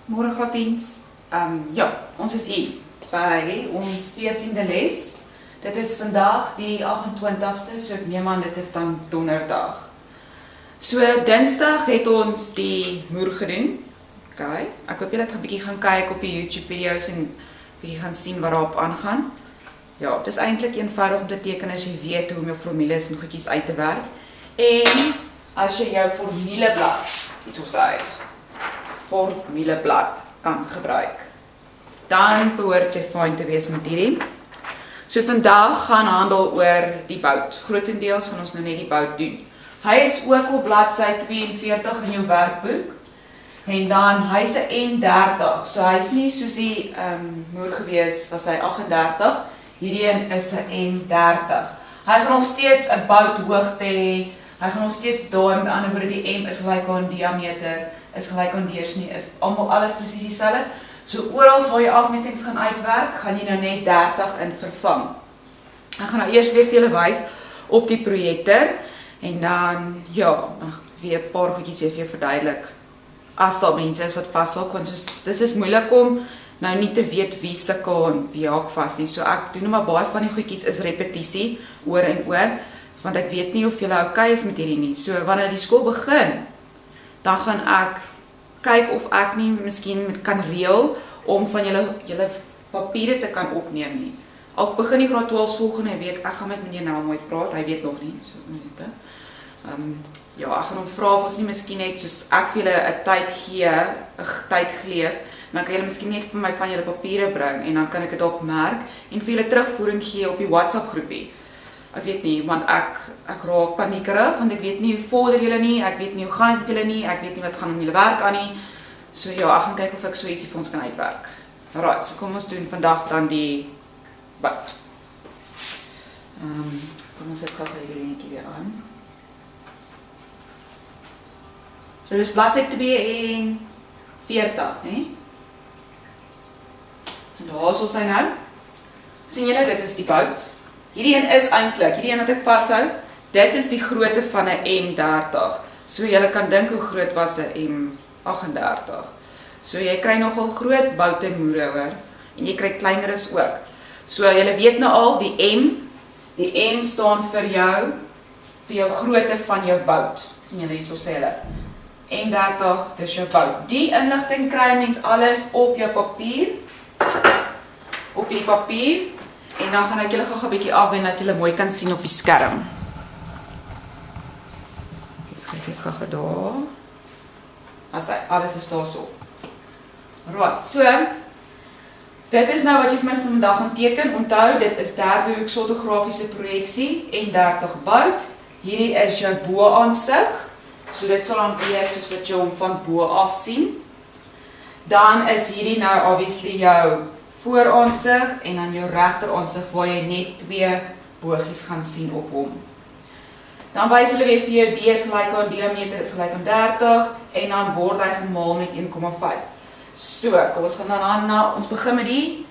Môre graaddiens. Ja, ons is hier by ons 14de les. Dit is vandag die 28ste, so ek neem aan dit is dan donderdag. So Dinsdag het ons die moer gedoen. Okay. Ek hoop julle het 'n bietjie gaan kyk op die YouTube video's en bietjie gaan sien wat daarop aangaan. Ja, dit is eintlik eenvoudig om te teken as jy weet hoe om jou formules en goedjies uit te werk. En as jy jou formuleblad, hierso sê, formuleblad kan gebruik, dan behoort jy fyn te wees met hierdie. So vandag gaan handel oor die bout. Grootendeels gaan ons nou net die bout doen. Hy is ook op bladsy 42 in jou werkboek. En dan hy's 'n M30. So hy's nie soos die moer gewees was hy 38. Hierdie een is 'n M30. Hy gaan nog steeds 'n bouthoogte hê. Hy gaan nog steeds daar, met ander woorde die M is gelyk aan diameter, is gelyk aan deursnee, is almal alles presies dieselfde. So oral waar jy afmetings gaan uitwerk, gaan jy nou net 30 in vervang. Ek gaan nou eers weer vir julle wys op die projektor en dan ja, dan weer 'n paar goedjies weer vir jou verduidelik. As daar mense is wat vashak, want dis is moeilik om nou nie te weet wie sukkel en wie haak vas nie. So ek doen maar baie van die goedjies is repetisie oor en oor, want ek weet nie of julle okay is met hierdie nie. So wanneer die skool begin, dan gaan ek kyk of ek nie miskien kan reël om van julle papiere te kan opneem nie. Ek begin die graad 12 volgende week, ek gaan met meneer Nelmoet praat, hy weet nog nie, so ja, ek gaan hom vra of ons nie miskien net soos ek vir julle 'n tyd geleef, dan kan julle miskien net vir my van julle papiere bring en dan kan ek dit dalk merk en vir julle terugvoering gee op die WhatsApp groepie. Ek weet nie, want ek raak paniekerig, want ek weet nie hoe vorder julle nie, ek weet nie hoe gaan dit met julle nie, ek weet nie wat gaan aan julle werk aan nie. So ja, ek gaan kyk of ek so ietsie vir ons kan uitwerk. Alright, so kom ons doen vandag dan die bout. Kom ons sit gou hierdie dingetjie weer aan. So dis bladsy 42, né? En daar sal sy nou. Sien julle, dit is die bout. Hierdie een is eintlik, hierdie een wat ek vashou, dit is die grootte van 'n M30. So julle kan dink hoe groot was 'n M38. So jy kry nogal groot boute moere hoor, en jy kry kleineres ook. So julle weet nou al, die M staan vir jou grootte van jou bout. Sien julle hierso sê hulle. M30, dis jou bout. Die inligting kry mens alles op jou papier, op die papier, en dan gaan ek julle gou 'n bietjie afwen dat julle mooi kan sien op die skerm. Dus kyk dit gou daar. Alles is daar so. Right, so, dit is nou wat jy vir my vandag gaan teken. Onthou, dit is derde hoek ortografiese projeksie en 30 bout. Hierdie is jou bo-aansig. So dit sal dan wees soos wat jy hom van bo af sien. Dan is hierdie nou obviously jou vooraansig en dan jou regteraansig waar jy net 2 bogies gaan sien op hom. Dan wys hulle weer vir jou D is gelyk aan diameter is gelyk aan 30 en dan word hy gemaal met 1,5. So, kom ons gaan dan ons begin met die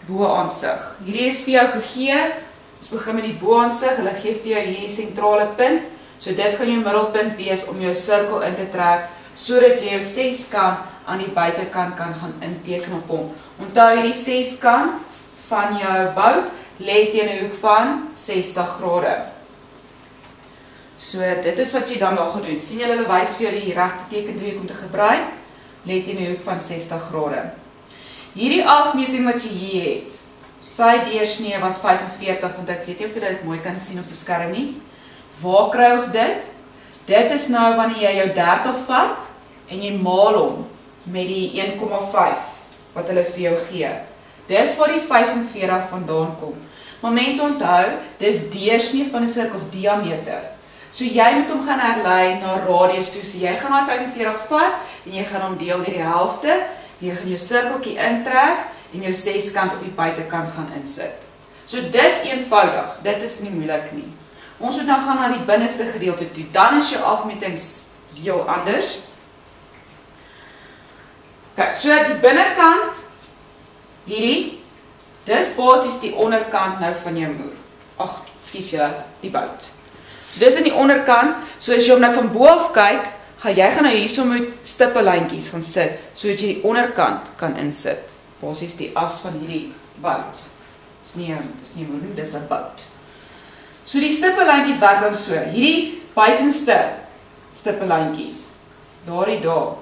bo-aansig. Hierdie is vir jou gegee. Ons begin met die bo-aansig. Hulle gee vir jou hierdie sentrale punt. So dit gaan jou middelpunt wees om jou sirkel in te trek, sodat jy jou 6-kant aan die buitekant kan gaan inteken op hom. Onthou hierdie 6-kant van jou bout lê teen 'n hoek van 60 grade. So dit is wat jy dan daar gedoen. Sien julle hulle wys vir jou die regte tekendriehoek om te gebruik, lê teen 'n hoek van 60 grade. Hierdie afmeting wat jy hier het, sy deursnee was 45, want ek weet nie of jy dit mooi kan sien op die skerm nie. Waar kry ons dit? Dit is nou wanneer jy jou 30 vat en jy maal hom met die 1,5 wat hulle vir jou gee. Dis waar die 45 vandaan kom. Maar mense onthou, dis deursnee van 'n sirkels diameter. So jy moet hom gaan herlei na radius toe. So jy gaan daai 45 vat en jy gaan hom deel deur die helfte. Jy gaan jou sirkeltjie intrek en jou 6-kant op die buitekant gaan insit. So dis eenvoudig. Dit is nie moeilik nie. Ons moet nou gaan na die binneste gedeelte toe. Dan is jou afmetings heel anders. Okay, so die binnekant, hierdie, dis basies die onderkant nou van jou moer. Ag, ekskuus julle, die bout. So dis in die onderkant, so as jy hom nou van bo af kyk, Jy gaan nou hierso met stippellyntjies gaan sit, sodat jy die onderkant kan insit. Basies die as van hierdie bout. Dis nie 'n moer, dis 'n bout. So die stippellyntjies werk dan so. Hierdie buitenste stippellyntjies, daar.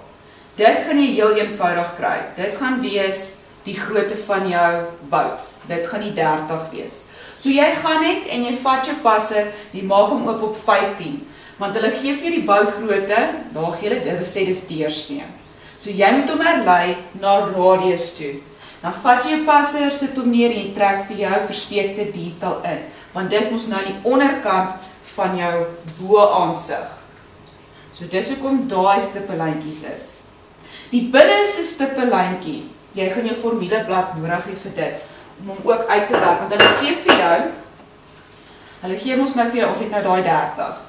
Dit gaan jy heel eenvoudig kry. Dit gaan wees die grootte van jou bout. Dit gaan nie 30 wees. So jy gaan net en jy vat jou passer, jy maak hom oop op 15. Want hulle gee vir die boutgrootte, daar gee hulle gesê dis deursnee. So jy moet hom herlei na radius toe. Dan vat jy jou passer, sit hom neer en jy trek vir jou versteekte detail in. Want dis mos nou die onderkant van jou bo-aansig. So dis hoekom daai stippellyntjies is. Die binneste stippellyntjie, jy gaan jou formuleblad nodig hê vir dit, om hom ook uit te werk, want hulle gee vir jou, hulle gee ons nou vir jou, ons het nou daai 30.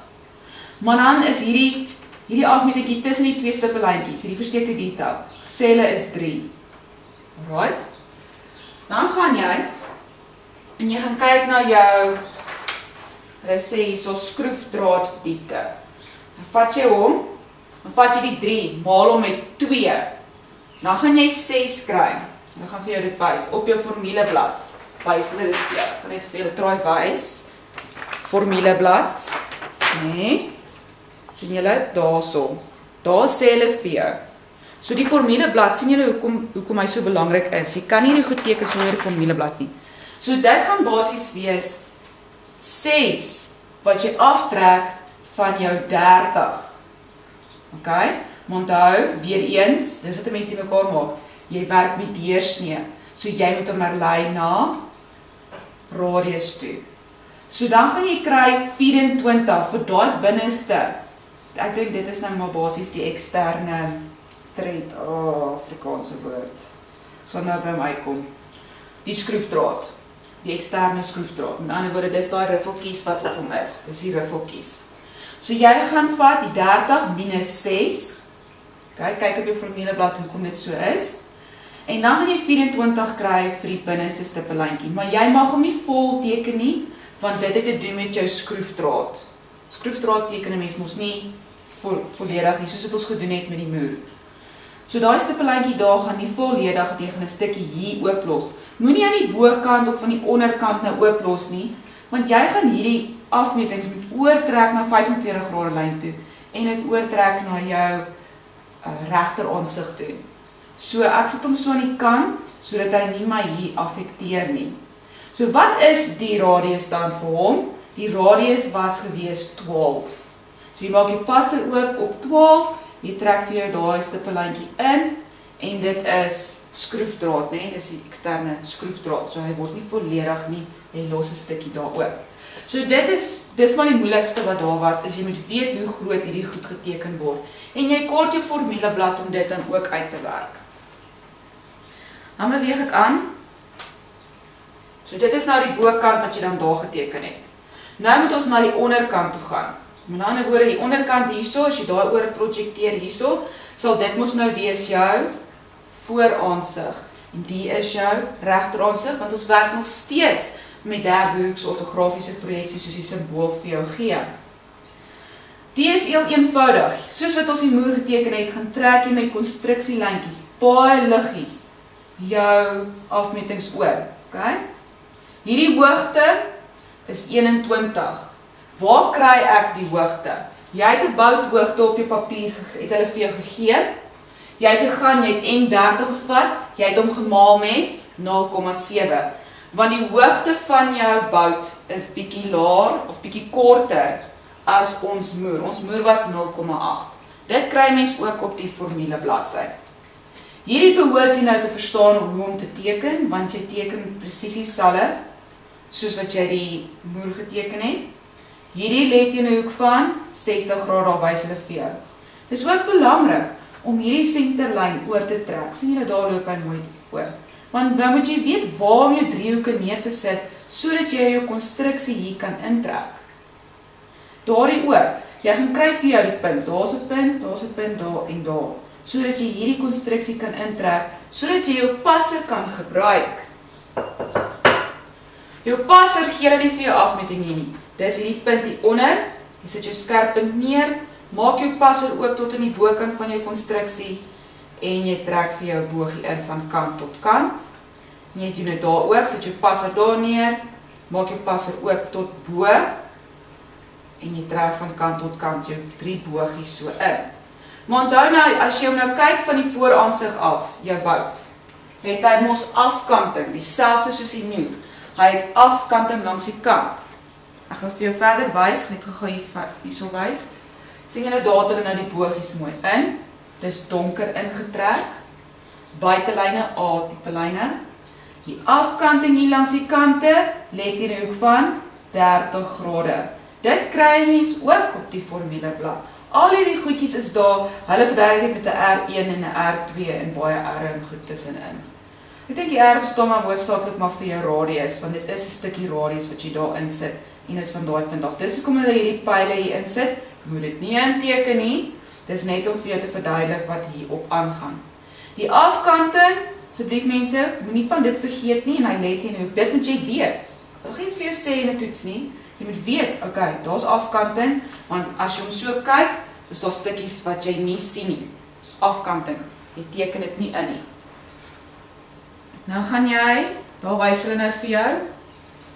Maar dan is hierdie afmetingkie tussen die twee stippellyntjies, hierdie versteekte detail, sê hulle is 3. Alright? Dan gaan jy, en jy gaan kyk na jou, hulle sê hierso skroefdraad diepte. Dan vat jy hom, dan vat jy die 3, maal hom met 2. Dan gaan jy 6 kry. Dan gaan vir jou dit wys op jou formuleblad. Wys hulle dit vir jou. Ek gaan net vir julle traai wys. Formuleblad. Nee. Sien julle daarso. Daar sê hulle vir jou. So die formuleblad, sien julle hoekom hy so belangrik is. Jy kan nie goed teken sonder die formuleblad nie. So dit gaan basies wees 6 wat jy aftrek van jou 30. OK? Maar onthou, weer eens, dis wat 'n mens die mekaar maak. Jy werk met deursnee. So jy moet hom herlei na radius toe. So dan gaan jy kry 24 vir daai binneste. Ek dink dit is nou maar basies die eksterne thread. Afrikaanse woord. Sal nou by my kom. Die skroefdraad. Die eksterne skroefdraad. Met ander woorde, dis daai riffeltjies wat op hom is. Dis die riffeltjies. So jy gaan vat die 30 minus 6. Kyk op jou formuleblad hoekom dit so is. En dan gaan jy 24 kry vir die binneste stippellyntjie. Maar jy mag hom nie vol teken nie, want dit het te doen met jou skroefdraad. Skroefdraad teken 'n mens mos nie volledig nie, soos wat ons gedoen het met die muur. So daai stippellyntjie daar gaan nie volledig, jy gaan 'n stukkie hier ooplos. Moenie aan die bokant of aan die onderkant nou ooplos nie, want jy gaan hierdie afmetings moet oortrek na 45 grade lyn toe en dit oortrek na jou regteraansig toe. So ek sit hom so aan die kant, sodat hy nie my hier affekteer nie. So wat is die radius dan vir hom? Die radius was gewees 12. So jy maak die passer oop op 12, jy trek vir jou daai stippellyntjie in, en dit is skroefdraad, nee, dis die eksterne skroefdraad, so hy word nie volledig nie, jy los 'n stukkie daar oop. So dis maar die moeilikste wat daar was, is jy moet weet hoe groot hierdie goed geteken word, en jy kort jou formuleblad om dit dan ook uit te werk. Dan beweeg ek aan. So dit is nou die bokant wat jy dan daar geteken het. Nou moet ons na die onderkant toe gaan. Met ander woorde, die onderkant hierso, as jy daar oor projekteer hierso, sal dit mos nou wees jou vooraansig. En die is jou regteraansig, want ons werk nog steeds met derdehoeks ortografiese projeksie soos die simbool vir jou gee. Die is heel eenvoudig. Soos wat ons die muur geteken het, gaan trek jy met konstruksielyntjies, baie liggies, jou afmetings oor. Okay? Hierdie hoogte is 21. Waar kry ek die hoogte? Jy het 'n bouthoogte op jou papier, het hulle vir jou gegee. Jy het gegaan, jy het M30 gevat, jy het hom gemaal met 0,7. Want die hoogte van jou bout is bietjie laer of bietjie korter as ons muur. Ons muur was 0,8. Dit kry mens ook op die formulebladsy. Hierdie behoort jy nou te verstaan hoe om te teken, want jy teken presies dieselfde soos wat jy die muur geteken het. Hierdie lê teen 'n hoek van 60 grade, daar wys hulle vir jou. Dis ook belangrik om hierdie senterlyn oor te trek. Sien julle daar loop hy mooi oor. Want dan moet jy weet waar om jou driehoeke neer te sit, sodat jy jou konstruksie hier kan intrek. Daardie oor, jy gaan kry vir jou die punt, daar's 'n punt, daar's 'n punt, daar en daar, sodat jy hierdie konstruksie kan intrek, sodat jy jou passer kan gebruik. Jou passer gee hulle nie vir jou afmeting nie. Dis hierdie punt hier onder, jy sit jou skerp punt neer, Maak jou passer oop tot in die bokant van jou konstruksie en jy trek vir jou bogie in van kant tot kant. En jy doen dit daar ook, sit jou passer daar neer, maak jou passer oop tot bo en jy trek van kant tot kant jou 3 bogies so in. Maar onthou nou, as jy hom nou kyk van die vooraansig af, jou bout, het hy mos afkanting, dieselfde soos die nieuw. Hy het afkanting langs die kant. Ek gaan vir jou verder wys, net gou hierso wys. Sien jy nou daar dat nou die bogies mooi in, dis donker ingetrek, buitelyne A tipe lyne. Die afkanting hier langs die kante, let in 'n hoek van 30 grade. Dit kry mens ook op die formuleblad. Al hierdie goedjies is daar, hulle verduidelik met 'n R1 en 'n R2 en baie R en goed tussenin. Ek dink die R bestaan maar hoofsaaklik maar vir jou radius, want dit is 'n stukkie radius wat jy daar insit en is van daai punt af. Dis hoekom hulle hierdie pyle hier insit. Moet dit nie inteken nie. Dis net om vir jou te verduidelik wat hierop aangaan. Die afkanting, asseblief mense, moenie van dit vergeet nie en hy let in hoek. Dit moet jy weet. Ek gaan nie vir jou sê in 'n toets nie. Jy moet weet, okay, daar's afkanting, want as jy hom so kyk, is daar stukkies wat jy nie sien nie. Dis afkanting. Jy teken dit nie in nie. Nou gaan jy, daar wys hulle nou vir jou.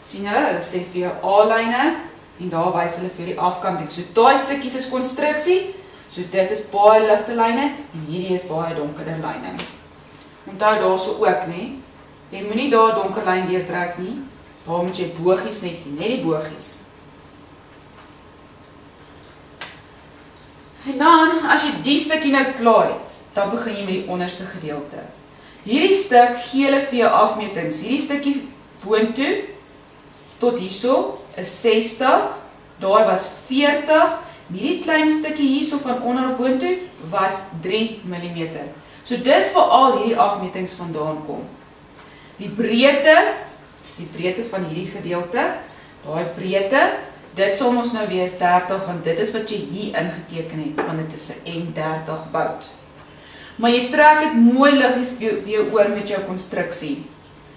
Sien jy, hulle sê vir jou A-lyne en daar wys hulle vir die afkanting. So daai stukkies is konstruksie. So dit is baie ligte lyne en hierdie is baie donkerder lyne. Onthou daarso ook, nee. Jy moenie daar donker lyn deurtrek nie. Daar moet jy bogies net sien, net die bogies. En dan, as jy die stukkie nou klaar het, dan begin jy met die onderste gedeelte. Hierdie stuk gee hulle vir jou afmetings. Hierdie stukkie boontoe tot hierso is 60, daar was 40, en hierdie klein stukkie hierso van onder op boontoe was 3 mm. So dis waar al hierdie afmetings vandaan kom. Die breedte, dis die breedte van hierdie gedeelte, daai breedte, dit sal ons nou wees 30, want dit is wat jy hier ingeteken het, want dit is 'n M30 bout. Maar jy trek dit mooi liggies weer oor met jou konstruksie,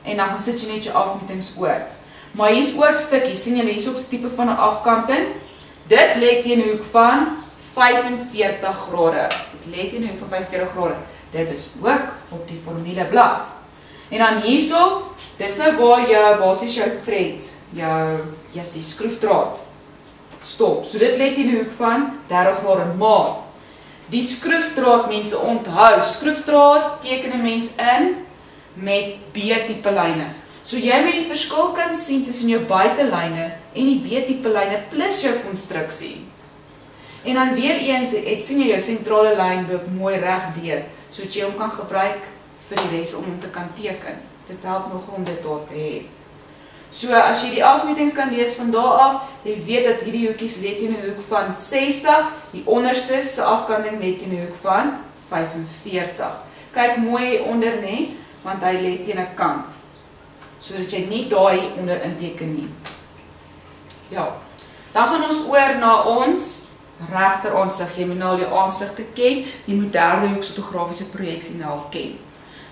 en dan gaan sit jy net jou afmetings oor. Maar hier is ook stukkies, sien julle, hier is ook 'n tipe van 'n afkanting. Dit lê teen 'n hoek van 45 grade. Dit lê teen 'n hoek van 45 grade. Dit is ook op die formuleblad. En dan hierso, dis nou waar jou basies jou thread, jou skroefdraad stop. So dit lê teen 'n hoek van 30 grade, maar die skroefdraad, mense onthou, skroefdraad teken 'n mens in met B-tipe lyne. So jy moet die verskil kan sien tussen jou buitelyne en die B-tipe lyne plus jou konstruksie. En dan weer eens, sien jy jou sentrale lyn loop mooi reg deur, sodat jy hom kan gebruik vir die res om hom te kan teken. Dit help nogal om dit daar te hê. So as jy die afmetings kan lees van daar af, jy weet dat hierdie hoekies lê teen 'n hoek van 60, die onderste se afkanting lê teen 'n hoek van 45. Kyk mooi onder, nê, want hy lê teen 'n kant, sodat jy nie daai onder inteken nie. Ja, dan gaan ons oor na ons regteraansig. Jy moet nou al jou aansigte ken, die moderne hoeksotografiese projeksie nou al ken.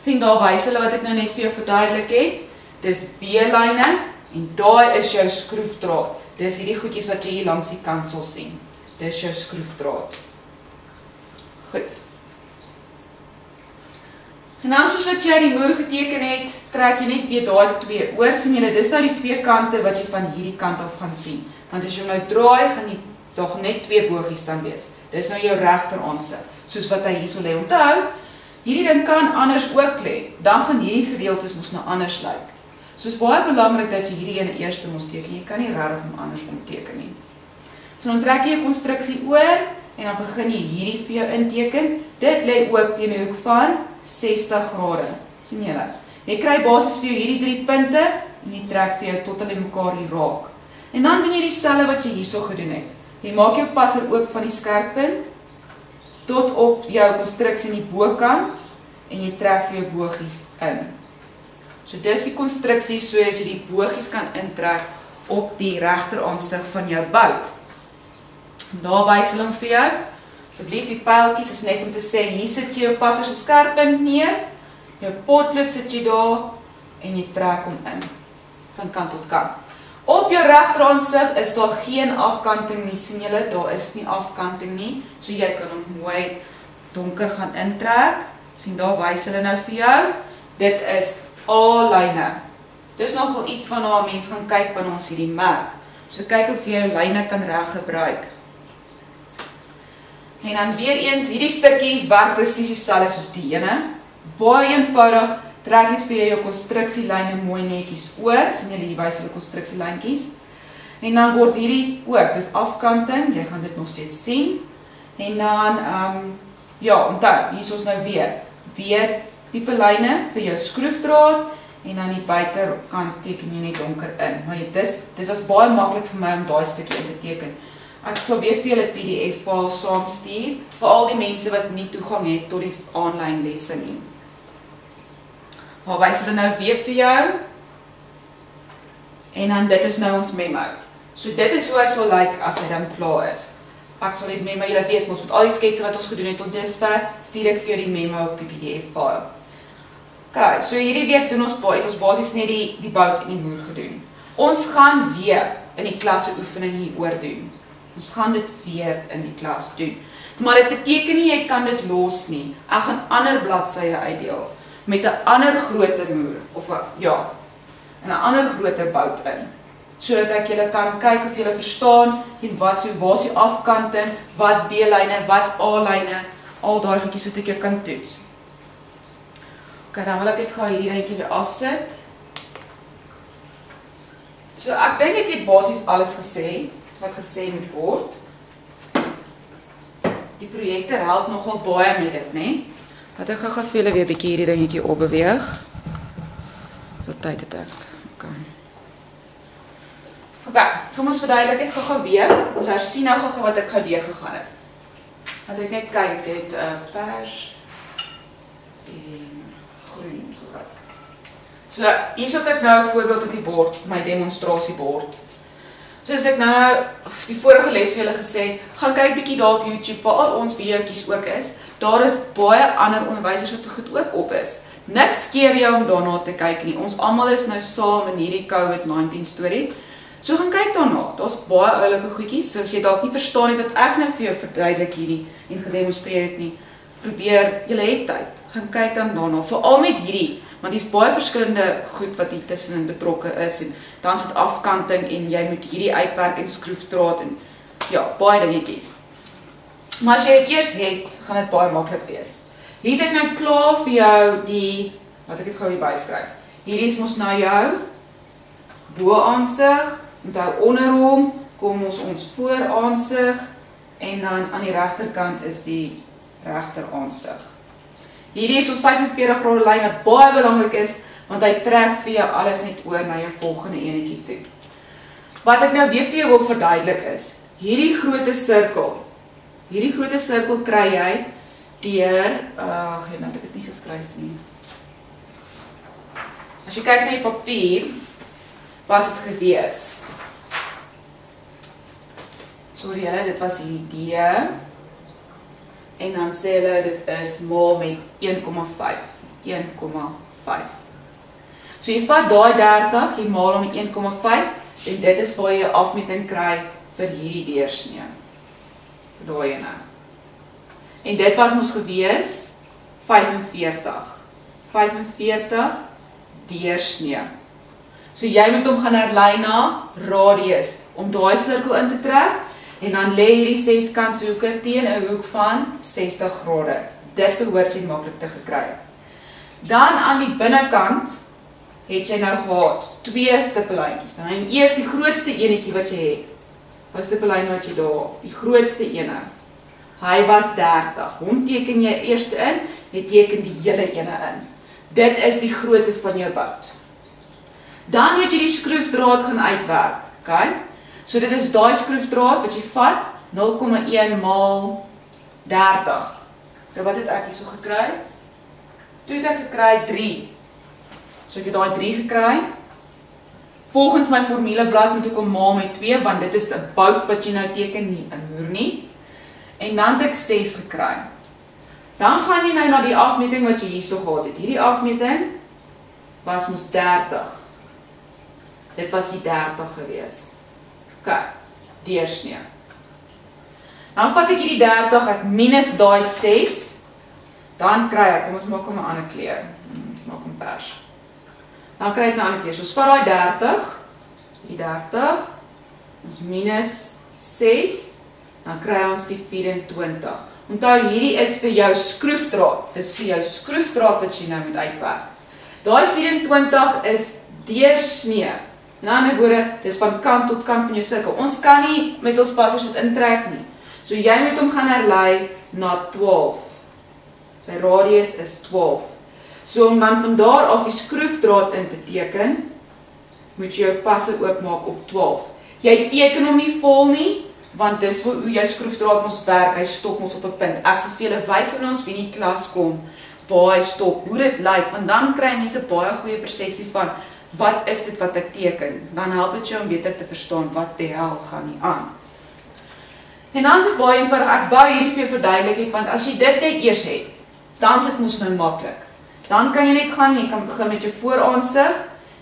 Sien, daar wys hulle wat ek nou net vir jou verduidelik het. Dis B-lyne en daai is jou skroefdraad. Dis hierdie goedjies wat jy hier langs die kant sal sien. Dis jou skroefdraad. Goed. En dan soos wat jy die muur geteken het, trek jy net weer daai twee oor. Sien julle, dis nou die twee kante wat jy van hierdie kant af gaan sien. Want as jy nou draai, gaan jy tog net twee bogies dan wees. Dis nou jou regteraansig, soos wat hy hierso lê. Onthou, hierdie ding kan anders ook lê. Dan gaan hierdie gedeeltes mos nou anders lyk. So is baie belangrik dat jy hierdie ene eerste moet teken. Jy kan nie regtig hom anders omteken nie. So dan trek jy 'n konstruksie oor en dan begin jy hierdie vir jou inteken. Dit lê ook teen 'n hoek van 60 grade. Sien julle? Jy kry basies vir jou hierdie 3 punte en jy trek vir jou tot hulle mekaar hier raak. En dan doen jy dieselfde wat jy hierso gedoen het. Jy maak jou passer oop van die skerppunt tot op jou konstruksie in die bokant en jy trek vir jou bogies in. So dis die konstruksie sodat jy die bogies kan intrek op die regteraansig van jou bout. Daar wys hulle hom vir jou. Asseblief, die pyltjies is net om te sê, hier sit jy jou passer se skerppunt neer, jou potlood sit jy daar en jy trek hom in van kant tot kant. Op jou regterhandsig is daar geen afkanting nie, sien julle, daar is nie afkanting nie, so jy kan hom mooi donker gaan intrek, sien daar wys hulle nou vir jou, dit is A-lyne. Dis nogal iets waarna mense gaan kyk wanneer ons hierdie merk, so kyk of jy jou lyne kan reg gebruik. En dan weer eens, hierdie stukkie werk presies dieselfde soos die ene, baie eenvoudig, trek net vir jou konstruksielyne mooi netjies oor, sien jy die wys hulle konstruksielyntjies, en dan word hierdie ook, dis afkanting, jy gaan dit nog steeds sien, en dan, ja, onthou, hier is ons nou weer type lyne vir jou skroefdraad, en dan die buitenkant teken jy net donker in, maar dit was baie maklik vir my om daai stukkie in te teken. Ek sal weer vir julle PDF-file saamstuur, vir al die mense wat nie toegang het tot die aanlyn lesse nie. Maar wys hulle nou weer vir jou, en dan dit is nou ons memo. So dit is hoe hy sal lyk as hy dan klaar is. Ek sal die memo, julle weet ons met al die sketse wat ons gedoen het tot dusver, stuur ek vir jou die memo op die PDF-file. Ok, so hierdie week het ons basies net die bout en die moer gedoen. Ons gaan weer in die klasse oefening hieroor doen. Ons gaan dit weer in die klas doen. Maar dit beteken nie jy kan dit los nie. Ek gaan ander bladsye uitdeel met 'n ander grootte moer of ja, en 'n ander grootte bout in, sodat ek julle kan kyk of julle verstaan en waar is die afkanting, wat's B-lyne, wat's A-lyne, al daai goedjies wat ek jou kan toets. Ok, dan wil ek dit gou hierdie eentjie weer afsit. So ek dink ek het basies alles gesê wat gesê moet word. Die projekte help nogal baie met dit, né? Wat ek gaan vir julle weer 'n bietjie hierdie dingetjie opbeweeg. Wat tyd het ek? Ok, kom ons verduidelik dit gou weer. Ons hersien nou gou wat ek deur gegaan het. Want ek net kyk, ek het pers en groen gebruik. So, hier sit ek nou 'n voorbeeld op die bord, my demonstrasiebord. Soos ek nou die vorige les vir julle gesê het, gaan kyk bietjie daar op YouTube waar al ons videoetjies ook is. Daar is baie ander onderwysers wat so goed ook op is. Niks keer jou om daarna te kyk nie. Ons almal is nou saam in hierdie COVID-19 storie. So gaan kyk daarna. Daar's baie oulike goedjies, so as jy dalk nie verstaan het wat ek nou vir jou verduidelik hierdie en gedemonstreer het nie, probeer, julle het tyd. Gaan kyk dan daarna, veral met hierdie, want dis baie verskillende goed wat hier tussenin betrokke is en dan sit afkanting en jy moet hierdie uitwerk en skroefdraad en ja, baie dingetjies. Maar as jy dit eers het, gaan dit baie maklik wees. Hier het ek nou klaar vir jou die, wat ek het gou hier byskryf. Hierdie is mos nou jou bo-aansig, onthou onder hom, kom ons voor-aansig en dan aan die regterkant is die regter-aansig. Hierdie is ons 45 grade lyn wat baie belangrik is, want hy trek vir jou alles net oor na jou volgende enetjie toe. Wat ek nou weer vir jou wil verduidelik is, hierdie groote sirkel kry jy deur, nou het ek dit nie geskryf nie. As jy kyk na die papier, was dit gewees. Sorry julle, dit was hierdie D, en dan sê hulle dit is maal met 1,5. 1,5. So jy vat daai 30, jy maal hom met 1,5 en dit is waar jy afmeting kry vir hierdie deursnee. Vir daai ene. En dit was mos gewees 45. 45 deursnee. So jy moet hom gaan herlei na radius om daai sirkel in te trek. En dan lê hierdie 6 kanshoeke teen 'n hoek van 60 grade. Dit behoort jy maklik te gekry. Dan aan die binnekant het jy nou gehad 2 stippellyntjies. Dan eers die grootste enetjie wat jy het. Was stippellyn wat jy daar, die grootste ene. Hy was 30. Hom teken jy eers in, jy teken die hele ene in. Dit is die grootte van jou bout. Dan moet jy die skroefdraad gaan uitwerk, okay? So dit is daai skroefdraad wat jy vat, 0,1 maal 30. Nou wat het ek hier so gekry? Toe het ek gekry 3. So ek het daai 3 gekry. Volgens my formuleblad moet ek hom maal met 2, want dit is 'n bout wat jy nou teken, nie 'n moer nie. En dan het ek 6 gekry. Dan gaan jy nou na die afmeting wat jy hierso gehad het. Hierdie afmeting was mos 30. Dit was die 30 gewees. OK, deursnee. Dan vat ek hierdie 30, ek minus daai 6, dan kry ek, kom ons maak hom 'n ander kleur, maak hom pers. Dan kry ek 'n ander kleur, so ons vat daai 30, die 30, ons minus 6, dan kry ons die 24. Onthou, hierdie is vir jou skroefdraad, dis vir jou skroefdraad wat jy nou moet uitwerk. Daai 24 is deursnee. In ander woorde, dis van kant tot kant van jou sirkel. Ons kan nie met ons passers dit intrek nie. So jy moet hom gaan herlei na 12. Sy radius is 12. So om dan van daar af die skroefdraad in te teken, moet jy jou passer oopmaak op 12. Jy teken hom nie vol nie, want dis hoe jou skroefdraad ons werk, hy stop ons op 'n punt. Ek sal vir julle wys wanneer ons in die klas kom, waar hy stop, hoe dit lyk, want dan kry mense baie goeie persepsie van, wat is dit wat ek teken? Dan help dit jou om beter te verstaan, wat die hel gaan nie aan. En dan is dit baie eenvoudig, ek wou hierdie vir jou verduidelik het, want as jy dit net eers het, dan is dit mos nou maklik. Dan kan jy net gaan, jy kan begin met jou vooraansig,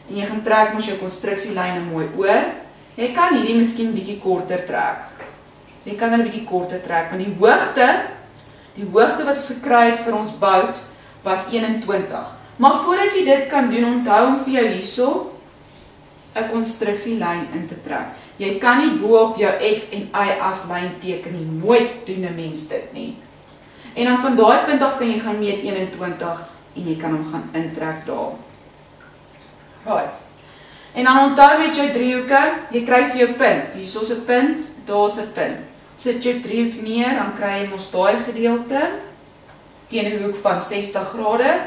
en jy gaan trek mos jou konstruksielyne mooi oor. Jy kan hierdie miskien bietjie korter trek. Jy kan hulle bietjie korter trek, want die hoogte wat ons gekry het vir ons bout, was 21. Maar voordat jy dit kan doen, onthou om vir jou hierso 'n konstruksielyn in te trek. Jy kan nie bo op jou X en Y as lyn teken nie, nooit doen 'n mens dit nie. En dan van daai punt af kan jy gaan meet 21 en jy kan hom gaan intrek daar. Right. En dan onthou met jou driehoeke, jy kry vir jou punt. Hierso is 'n punt, daar's 'n punt. Sit jou driehoek neer, dan kry jy mos daai gedeelte teen 'n hoek van 60 grade.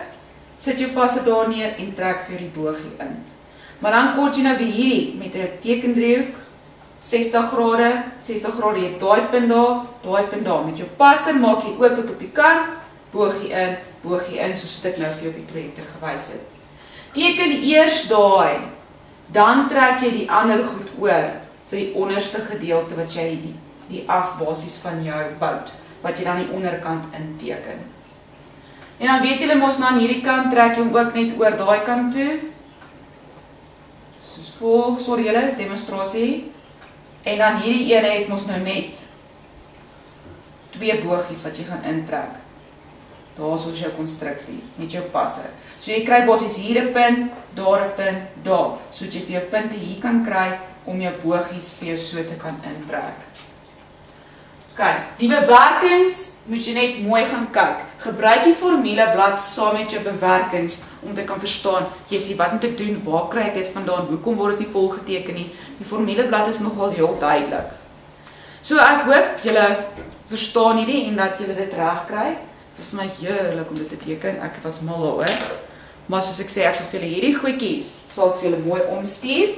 Sit jou passer daar neer en trek vir die bogie in. Maar dan kort jy nou weer hierdie met 'n tekendriehoek, 60 grade, jy het daai punt daar. Met jou passer maak jy oop tot op die kant, bogie in, soos ek nou vir jou op die projektor gewys het. Teken eers daai, dan trek jy die ander goed oor vir die onderste gedeelte wat jy die as basis van jou bout, wat jy dan die onderkant inteken. En dan weet julle mos nou aan hierdie kant trek jy hom ook net oor daai kant toe. Soos volg, sorry julle, is demonstrasie. En dan hierdie ene het mos nou net 2 bogies wat jy gaan intrek. Daar is jou konstruksie met jou passer. So jy kry basies hier 'n punt, daar 'n punt, daar. So dat jy vir jou punte hier kan kry om jou bogies vir jou so te kan intrek. Kyk, die bewerkings moet jy net mooi gaan kyk. Gebruik die formuleblad saam met jou bewerkings om te kan verstaan, jy sê wat moet ek doen, waar kry ek dit vandaan, hoekom word dit nie volgeteken nie. Die formuleblad is nogal heel duidelik. So ek hoop julle verstaan hierdie en dat julle dit reg kry. Dit is my heerlik om dit te teken, ek was mal daaroor. Maar soos ek sê, ek sal vir julle hierdie goedjies, sal ek vir julle mooi omstuur,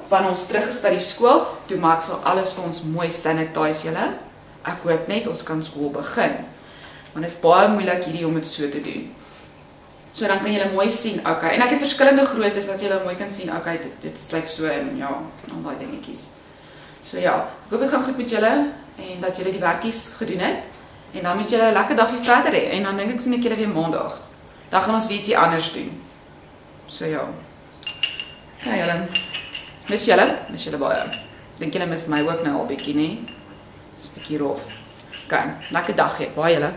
wanneer ons terug is by die skool, toe maak ek sal alles vir ons mooi sanitize julle. Ek hoop net, ons kan skool begin. Want dit is baie moeilik hierdie om dit so te doen. So dan kan julle mooi sien, okay, en ek het verskillende groottes, dat julle mooi kan sien, okay, dit is like so, en ja, al die dingetjies. So ja, ek hoop dit gaan goed met julle, en dat julle die werkies gedoen het, en dan moet julle 'n lekker dagie verder hê, en dan dink ek sien ek julle weer maandag. Dan gaan ons weer ietsie anders doen. So ja. Ja, julle. Mis julle baie. Dink julle mis my ook nou al bietjie, nee? Dis 'n bietjie rof. Okay, lekker dag hê, baie julle.